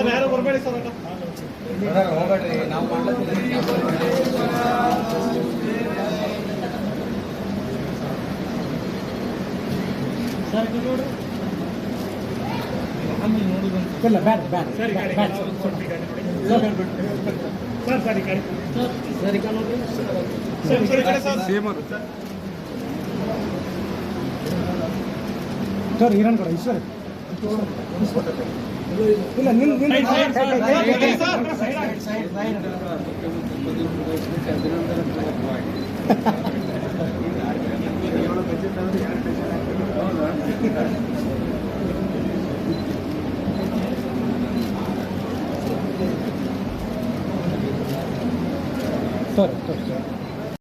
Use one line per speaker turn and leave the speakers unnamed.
ಯಾರು ಬರಬೇಡಿ ಸರ್ ಹೋಗ್ಬೇಡ್ರಿ ನಾವು ಆಮೇಲೆ ನೋಡುದು ಬ್ಯಾಡ ಬ್ಯಾಡ ಸರಿ ಸರ್ ಸರಿ ಕಡೆ ಸರಿ ನೋಡ್ರಿ ಸರಿ ಸರಿ ಕಡೆ ಸರ್ ಸೇಮ್ ಸರ್ ಹಿರಣ್ಣ ಕಡೆ ಈಶ್ವರ್ ಇಲ್ಲ ನಿನ್ನ ಸರ್